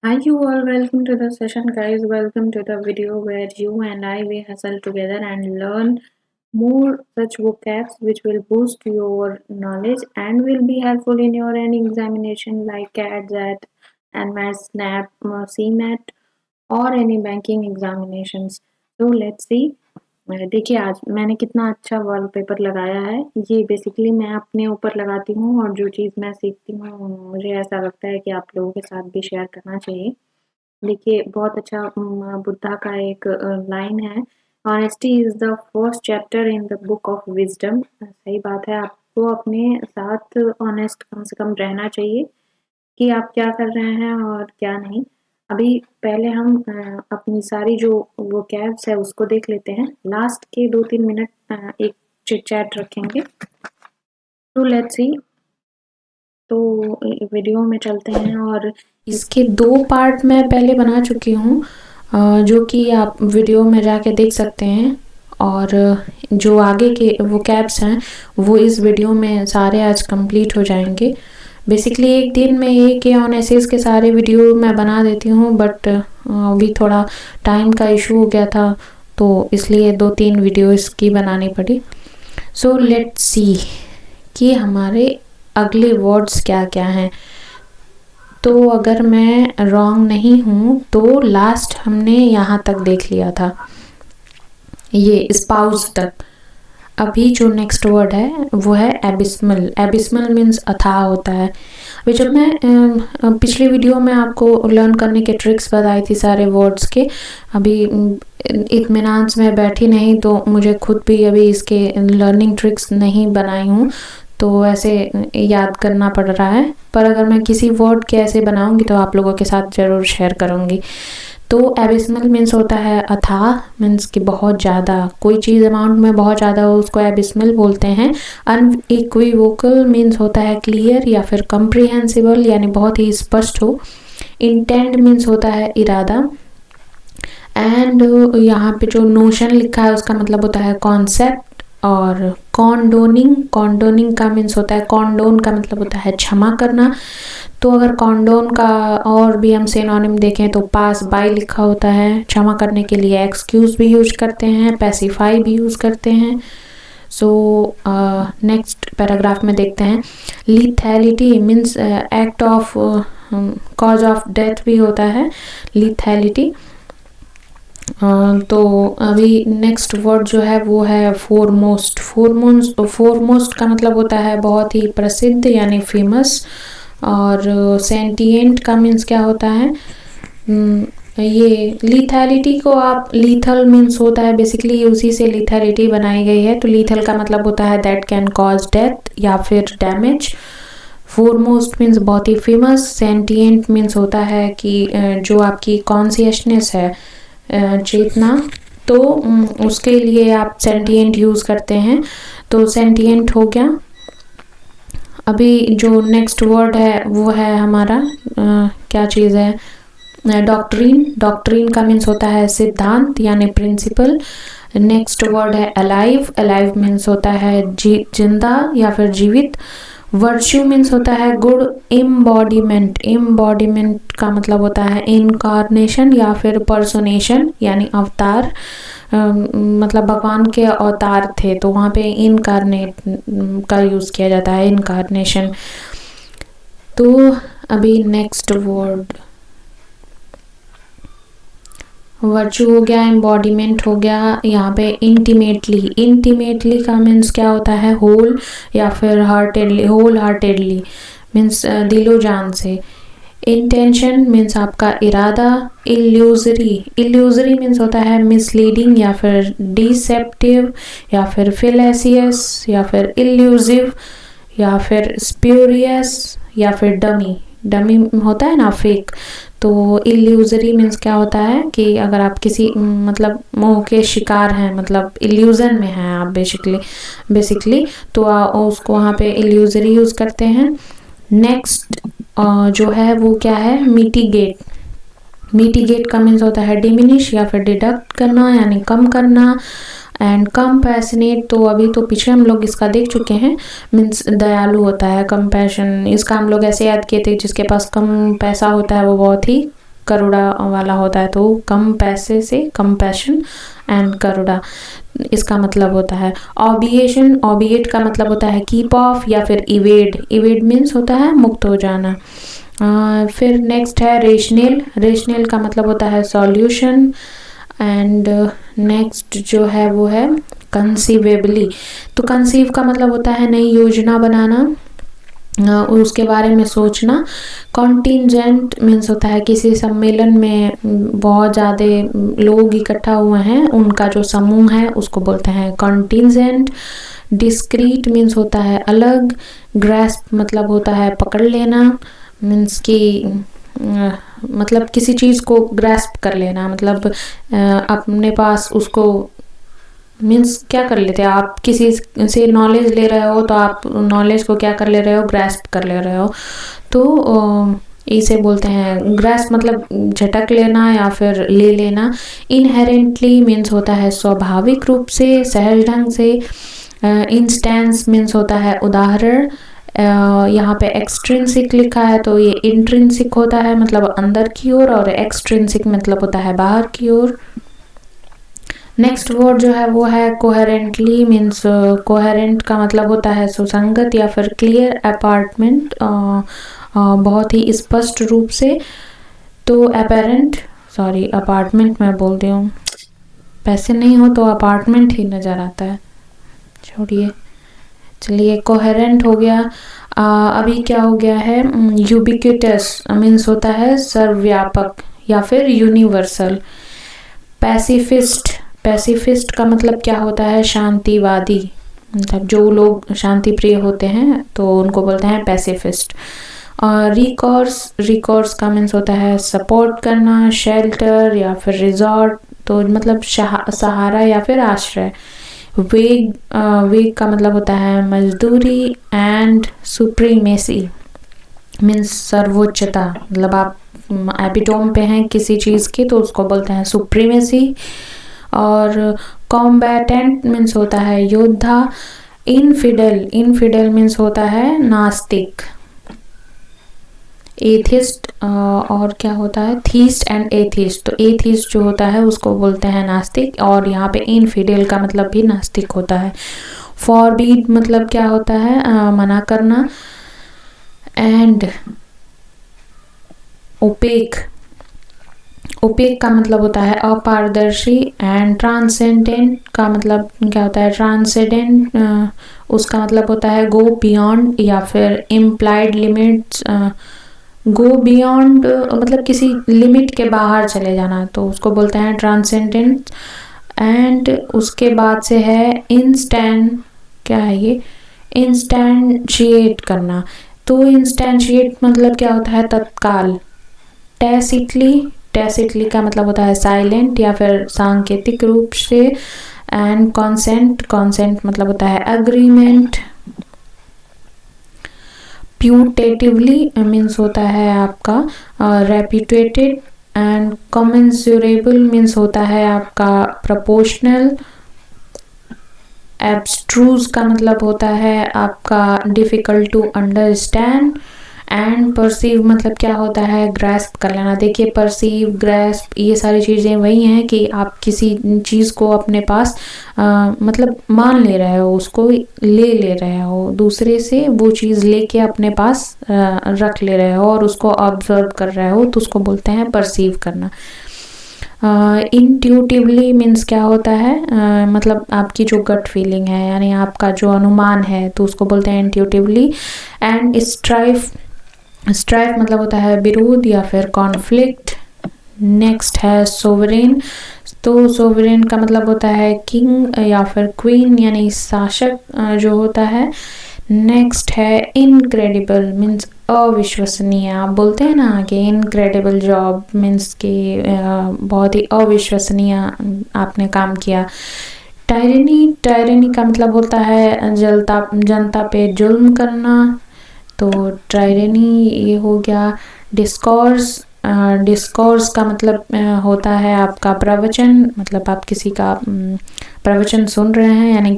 Hi you all, welcome to the session guys, welcome to the video where you and I will hustle together and learn more such vocabs which will boost your knowledge and will be helpful in your any examination like CAT, ZAT, NMAT, SNAP, CMAT or any banking examinations. So let's see. देखिए आज मैंने कितना अच्छा wallpaper लगाया है। ये basically मैं अपने ऊपर लगाती हूँ और जो चीज़ मैं सीखती हूँ मुझे ऐसा लगता है कि आप लोगों के साथ भी शेयर करना चाहिए। देखिए बहुत अच्छा बुद्धा का एक लाइन है, honesty is the first chapter in the book of wisdom. सही बात है, आपको अपने साथ ऑनेस्ट कम से कम रहना चाहिए कि आप क्या कर रहे हैं और क्या नहीं। अभी पहले हम अपनी सारी जो वो कैब्स है उसको देख लेते हैं। लास्ट के 2-3 मिनट एक चिट चैट रखेंगे। तो लेट्स सी। तो वीडियो में चलते हैं और इसके 2 पार्ट मैं पहले बना चुकी हूँ, जो कि आप वीडियो में जाके देख सकते हैं। और जो आगे के वो कैब्स हैं वो इस वीडियो में सारे आज कंप्लीट हो जाएंगे। बेसिकली एक दिन में एक या ऑन एसेस के सारे वीडियो मैं बना देती हूँ, बट अभी थोड़ा टाइम का इशू हो गया था तो इसलिए 2-3 वीडियो इसकी बनानी पड़ी। सो लेट्स सी कि हमारे अगले वर्ड्स क्या क्या हैं। तो अगर मैं रॉन्ग नहीं हूँ तो लास्ट हमने यहाँ तक देख लिया था, ये स्पाउस तक। अभी जो नेक्स्ट वर्ड है वो है एबिस्मल। एबिस्मल मीन्स अथाह होता है। अभी जब मैं पिछली वीडियो में आपको लर्न करने के ट्रिक्स बताई थी सारे वर्ड्स के, अभी इत्मीनान से मैं बैठी नहीं तो मुझे खुद भी अभी इसके लर्निंग ट्रिक्स नहीं बनाई हूँ, तो ऐसे याद करना पड़ रहा है। पर अगर मैं किसी वर्ड के ऐसे बनाऊंगी तो आप लोगों के साथ ज़रूर शेयर करूँगी। तो एबिस्मल मीन्स होता है अथाह, मीन्स कि बहुत ज़्यादा, कोई चीज़ अमाउंट में बहुत ज़्यादा हो उसको एबिस्मल बोलते हैं। अनइक्विवोकल मीन्स होता है क्लियर या फिर कम्प्रिहेंसिबल यानी बहुत ही स्पष्ट हो। इंटेंट मीन्स होता है इरादा। एंड यहाँ पे जो नोशन लिखा है उसका मतलब होता है कॉन्सेप्ट। और कॉन्डोनिंग, कॉन्डोनिंग का मीन्स होता है, कॉन्डोन का मतलब होता है क्षमा करना। तो अगर कॉन्डोन का और भी हम सिनोनिम देखें तो पास बाय लिखा होता है, क्षमा करने के लिए एक्सक्यूज भी यूज करते हैं, पैसिफाई भी यूज करते हैं। सो नेक्स्ट पैराग्राफ में देखते हैं। Lethality means act of cause of death भी होता है लीथैलिटी। तो अभी नेक्स्ट वर्ड जो है वो है फोरमोस्ट। फोरमोस्ट का मतलब होता है बहुत ही प्रसिद्ध यानी फेमस। और सेंटिएंट का मीन्स क्या होता है, ये लीथैलिटी को आप, लीथल मीन्स होता है बेसिकली उसी से लीथैलिटी बनाई गई है। तो लीथल का मतलब होता है दैट कैन कॉज डेथ या फिर डैमेज। फोरमोस्ट मीन्स बहुत ही फेमस। सेंटिएंट मीन्स होता है कि जो आपकी कॉन्शियसनेस है, चेतना, तो उसके लिए आप सेंटिएंट यूज़ करते हैं। तो सेंटिएंट हो गया। अभी जो नेक्स्ट वर्ड है वो है हमारा क्या चीज़ है, डॉक्ट्रिन। डॉक्ट्रिन का मीन्स होता है सिद्धांत यानी प्रिंसिपल। नेक्स्ट वर्ड है अलाइव। अलाइव मीन्स होता है जिंदा या फिर जीवित। वर्च्यू मीन्स होता है गुड। इम्बॉडीमेंट, इम्बॉडीमेंट का मतलब होता है इनकारनेशन या फिर पर्सोनेशन यानी अवतार। मतलब भगवान के अवतार थे तो वहाँ पे इनकारनेट का यूज़ किया जाता है, इनकारनेशन। तो अभी नेक्स्ट वर्ड, वर्च्यू हो गया, एम्बॉडीमेंट हो गया। यहाँ पे इंटीमेटली, इंटीमेटली का मीन्स क्या होता है होल या फिर हार्टेडली, होल हार्टेडली मीन्स दिलो जान से। इंटेंशन मीन्स आपका इरादा। इल्यूजरी, इल्यूजरी मीन्स होता है मिसलीडिंग या फिर डिसेप्टिव या फिर फिलेसियस या फिर इल्यूजिव या फिर स्प्यूरियस या फिर डमी। डमी होता है ना फेक। तो इल्यूजरी मीन्स क्या होता है कि अगर आप किसी मतलब मोह के शिकार हैं, मतलब इल्यूजन में हैं आप बेसिकली तो उसको वहाँ पे इल्यूजरी यूज़ करते हैं। नेक्स्ट जो है वो क्या है, मिटिगेट। मिटिगेट का मीन्स होता है डिमिनिश या फिर डिडक्ट करना यानी कम करना। एंड कंपैशनेट, तो अभी तो पीछे हम लोग इसका देख चुके हैं, मीन्स दयालु होता है कंपैशन। इसका हम लोग ऐसे याद किए थे जिसके पास कम पैसा होता है वो बहुत ही करुणा वाला होता है, तो कम पैसे से कंपैशन एंड करुणा इसका मतलब होता है। ऑबिएशन, ऑबिएट का मतलब होता है कीप ऑफ या फिर इवेड, इवेड मीन्स होता है मुक्त हो जाना। फिर नेक्स्ट है रेशनल, रेशनल का मतलब होता है सॉल्यूशन। एंड नेक्स्ट जो है वो है कंसीवेबली, तो कंसीव का मतलब होता है नई योजना बनाना, उसके बारे में सोचना। कॉन्टिजेंट मीन्स होता है किसी सम्मेलन में बहुत ज़्यादा लोग इकट्ठा हुए हैं, उनका जो समूह है उसको बोलते हैं कॉन्टिजेंट। डिस्क्रीट मीन्स होता है अलग। ग्रैस्प मतलब होता है पकड़ लेना, मीन्स कि मतलब किसी चीज़ को ग्रैस्प कर लेना, मतलब अपने पास उसको, मीन्स क्या कर लेते हैं आप, किसी से नॉलेज ले रहे हो तो आप नॉलेज को क्या कर ले रहे हो, ग्रैस्प कर ले रहे हो, तो इसे बोलते हैं ग्रैस्प, मतलब झटक लेना या फिर ले लेना। इनहेरेंटली मीन्स होता है स्वाभाविक रूप से, सहज ढंग से। इंस्टेंस मीन्स होता है उदाहरण। यहाँ पे एक्सट्रिंसिक लिखा है तो ये इंट्रिंसिक होता है मतलब अंदर की ओर, और एक्सट्रिंसिक मतलब होता है बाहर की ओर। नेक्स्ट वर्ड जो है वो है कोहेरेंटली, मीन्स कोहेरेंट का मतलब होता है सुसंगत या फिर क्लियर अपार्टमेंट, बहुत ही स्पष्ट रूप से। तो अपेरेंट, सॉरी अपार्टमेंट मैं बोल रही हूँ, पैसे नहीं हो तो अपार्टमेंट ही नज़र आता है, छोड़िए। चलिए कोहेरेंट हो गया। अभी क्या हो गया है, यूबिक्विटस मीन्स होता है सर्वव्यापक या फिर यूनिवर्सल। पैसिफिस्ट, पैसिफिस्ट का मतलब क्या होता है, शांतिवादी, मतलब जो लोग शांति प्रिय होते हैं तो उनको बोलते हैं पैसिफिस्ट। और रिकॉर्स, रिकॉर्स का मीन्स होता है सपोर्ट करना, शेल्टर या फिर रिजॉर्ट, तो मतलब सहारा या फिर आश्रय। वेग, वेग का मतलब होता है मजदूरी। एंड सुप्रीमेसी मीन्स सर्वोच्चता, मतलब आप एपिटोम पे हैं किसी चीज़ की तो उसको बोलते हैं सुप्रीमेसी। और कॉम्बैटेंट मीन्स होता है योद्धा। इनफिडल, इनफिडल मीन्स होता है नास्तिक। एथिस्ट, और क्या होता है, थीस्ट एंड एथिस्ट, तो एथिस्ट जो होता है उसको बोलते हैं नास्तिक, और यहाँ पे इनफिडल का मतलब भी नास्तिक होता है। फॉरबीड मतलब क्या होता है, मना करना। एंड ओपेक, ओपेक का मतलब होता है अपारदर्शी। एंड ट्रांसेंडेंट का मतलब क्या होता है, ट्रांसेंडेंट, उसका मतलब होता है गो बियॉन्ड या फिर इम्प्लाइड लिमिट्स। गो बियॉन्ड मतलब किसी लिमिट के बाहर चले जाना, तो उसको बोलते हैं ट्रांसेंडेंट। एंड उसके बाद से है इंस्टेंट, क्या है ये, इंस्टेंशिएट करना, तो इंस्टेंशिएट मतलब क्या होता है तत्काल। टैसिटली, टैसिटली का मतलब होता है साइलेंट या फिर सांकेतिक रूप से। एंड कॉन्सेंट, कॉन्सेंट मतलब होता है अग्रीमेंट। प्यूटेटिवली मीन्स होता है आपका रेप्यूटेटेड। एंड कमेंसुरेबल मीन्स होता है आपका प्रोपोर्शनल। एब्स्ट्रूज का मतलब होता है आपका difficult to understand. And perceive मतलब क्या होता है, ग्रैस्प कर लेना। देखिए परसीव, ग्रैस्प, ये सारी चीज़ें वही हैं कि आप किसी चीज़ को अपने पास मतलब मान ले रहे हो, उसको ले रहे हो, दूसरे से वो चीज़ लेके अपने पास रख ले रहे हो और उसको ऑब्जर्व कर रहे हो, तो उसको बोलते हैं परसीव करना। इंट्यूटिवली मीन्स क्या होता है, मतलब आपकी जो गट फीलिंग है यानी आपका जो अनुमान है, तो उसको बोलते हैं इंट्यूटिवली। एंड स्ट्राइफ, स्ट्राइफ मतलब होता है विरोध या फिर कॉन्फ्लिक्ट। नेक्स्ट है सोवरेन, तो सोवरेन का मतलब होता है किंग या फिर क्वीन यानी शासक जो होता है। नेक्स्ट है इनक्रेडिबल मीन्स अविश्वसनीय, आप बोलते हैं ना कि इनक्रेडिबल जॉब मीन्स कि बहुत ही अविश्वसनीय आपने काम किया। टायरनी, टायरनी का मतलब होता है जनता पे जुल्म करना, तो टायरनी ये हो गया। डिस्कोर्स, डिस्कोर्स का मतलब होता है आपका प्रवचन, मतलब आप किसी का प्रवचन सुन रहे हैं यानी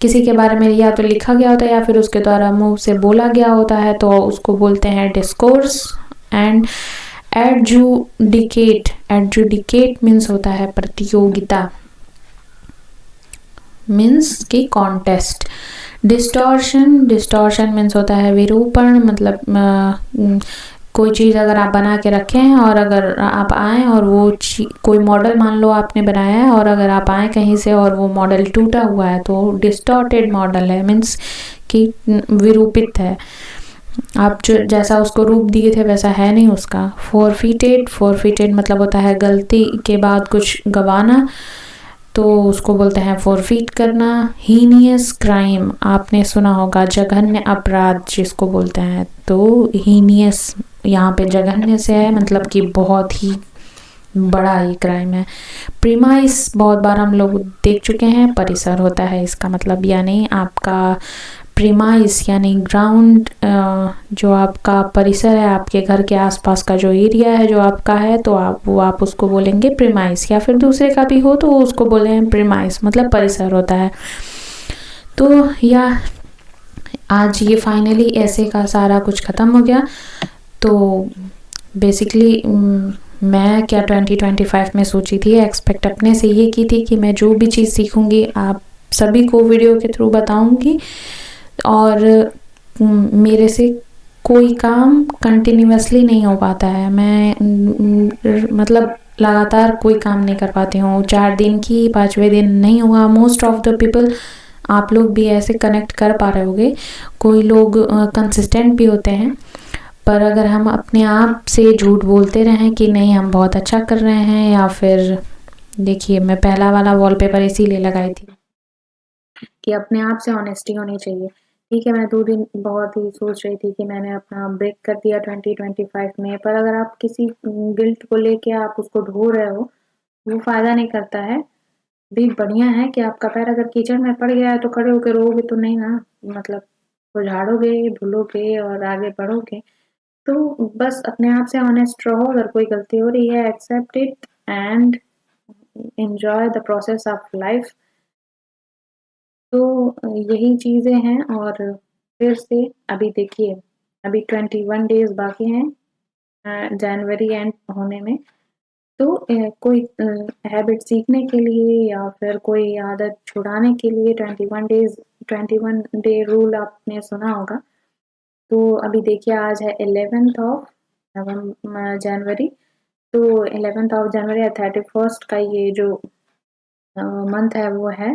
किसी के बारे में या तो लिखा गया होता है या फिर उसके द्वारा मुंह से बोला गया होता है, तो उसको बोलते हैं discourse. And adjudicate, adjudicate means होता है प्रतियोगिता, मीन्स की कॉन्टेस्ट। डिस्टॉर्शन, डिस्टॉर्शन मीन्स होता है विरूपण, मतलब कोई चीज़ अगर आप बना के रखे हैं और अगर आप आएँ और वो कोई मॉडल मान लो आपने बनाया है और अगर आप आएँ कहीं से और वो मॉडल टूटा हुआ है तो डिस्टॉर्टेड मॉडल है, मीन्स कि विरूपित है, आप जो जैसा उसको रूप दिए थे वैसा है नहीं उसका। फोरफिटेड, फोरफिटेड मतलब होता है गलती के बाद कुछ गवाना, तो उसको बोलते हैं फोरफिट करना। हीनियस क्राइम, आपने सुना होगा जघन्य अपराध जिसको बोलते हैं, तो हीनियस यहाँ पे जघन्य से है, मतलब कि बहुत ही बड़ा ये क्राइम है। प्रीमाइस बहुत बार हम लोग देख चुके हैं, परिसर होता है इसका मतलब, यानी आपका प्रीमाइस यानी ग्राउंड, जो आपका परिसर है, आपके घर के आसपास का जो एरिया है जो आपका है, तो आप उसको बोलेंगे प्रीमाइस, या फिर दूसरे का भी हो तो उसको बोलेंगे प्रीमाइस, मतलब परिसर होता है। तो या आज ये फाइनली ऐसे का सारा कुछ ख़त्म हो गया। तो बेसिकली मैं क्या 2025 में सोची थी, एक्सपेक्ट अपने से ये की थी कि मैं जो भी चीज़ सीखूंगी आप सभी को वीडियो के थ्रू बताऊंगी, और मेरे से कोई काम कंटिन्यूअसली नहीं हो पाता है, मैं मतलब लगातार कोई काम नहीं कर पाती हूँ, 4 दिन की 5वें दिन नहीं हुआ। मोस्ट ऑफ द पीपल, आप लोग भी ऐसे कनेक्ट कर पा रहे होगे, कोई लोग कंसिस्टेंट भी होते हैं, पर अगर हम अपने आप से झूठ बोलते रहें कि नहीं हम बहुत अच्छा कर रहे हैं, या फिर देखिए मैं पहला वाला वॉलपेपर इसीलिए लगाई थी कि अपने आप से ऑनेस्टी होनी चाहिए। ठीक है, मैं 2 दिन बहुत ही सोच रही थी कि मैंने अपना ब्रेक कर दिया 2025 में, पर अगर आप किसी गिल्ट को लेके आप उसको ढो रहे हो, वो फ़ायदा नहीं करता है। भी बढ़िया है कि आपका पैर अगर कीचड़ में पड़ गया है तो खड़े होके रोओगे तो नहीं ना, मतलब वो झाड़ोगे, धुलोगे और आगे बढ़ोगे। तो बस अपने आप से ऑनेस्ट रहो, अगर कोई गलती हो रही है accept it and enjoy the process of life. तो यही चीज़ें हैं, और फिर से अभी देखिए अभी 21 डेज़ बाकी हैं जनवरी एंड होने में। तो कोई हैबिट सीखने के लिए या फिर कोई आदत छुड़ाने के लिए 21 डे रूल आपने सुना होगा। तो अभी देखिए आज है 11th ऑफ जनवरी, तो 11th ऑफ जनवरी या 31st का ये जो मंथ है वो है।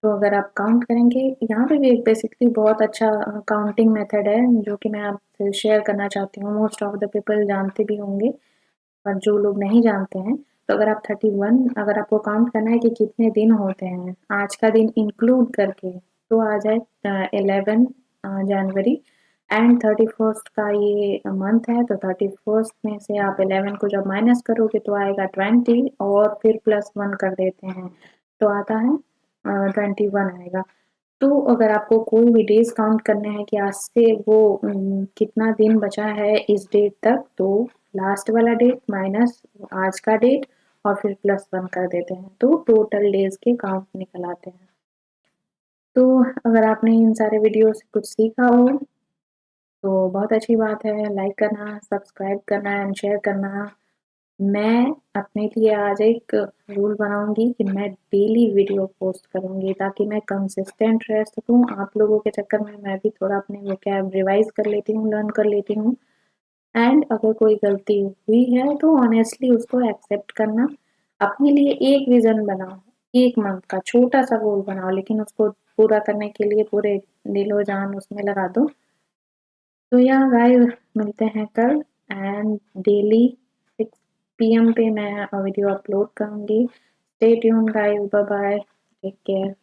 तो अगर आप काउंट करेंगे, यहाँ पे भी एक बेसिकली बहुत अच्छा काउंटिंग मेथड है जो कि मैं आपसे शेयर करना चाहती हूँ। मोस्ट ऑफ द पीपल जानते भी होंगे, पर जो लोग नहीं जानते हैं, तो अगर आप 31 अगर आपको काउंट करना है कि कितने दिन होते हैं आज का दिन इंक्लूड करके, तो आ जाए 11 जनवरी एंड 31st का ये मंथ है। तो 31st में से आप 11 को जब माइनस करोगे तो आएगा 20 और फिर +1 कर देते हैं तो आता है 21 आएगा। तो अगर आपको कोई भी डेज़ काउंट करने हैं कि आज से वो कितना दिन बचा है इस डेट तक, तो लास्ट वाला डेट माइनस आज का डेट और फिर +1 कर देते हैं, तो टोटल डेज़ के काउंट निकल आते हैं। तो अगर आपने इन सारे वीडियो से कुछ सीखा हो तो बहुत अच्छी बात है, लाइक करना, सब्सक्राइब करना एंड शेयर करना। मैं अपने लिए आज एक रूल बनाऊँगी कि मैं डेली वीडियो पोस्ट करूँगी ताकि मैं कंसिस्टेंट रह सकूँ। आप लोगों के चक्कर में मैं भी थोड़ा अपने वोकैब रिवाइज़ कर लेती हूँ, लर्न कर लेती हूँ। एंड अगर कोई गलती हुई है तो ऑनेस्टली उसको एक्सेप्ट करना। अपने लिए एक विज़न बनाओ, 1 मंथ का छोटा-सा गोल बनाओ, लेकिन उसको पूरा करने के लिए पूरे दिलो-जान उसमें लगा दो। तो या गाइस मिलते हैं कल एंड डेली 6 पीएम पे मैं वीडियो अपलोड करूँगी। Stay tuned guys, bye bye, take care.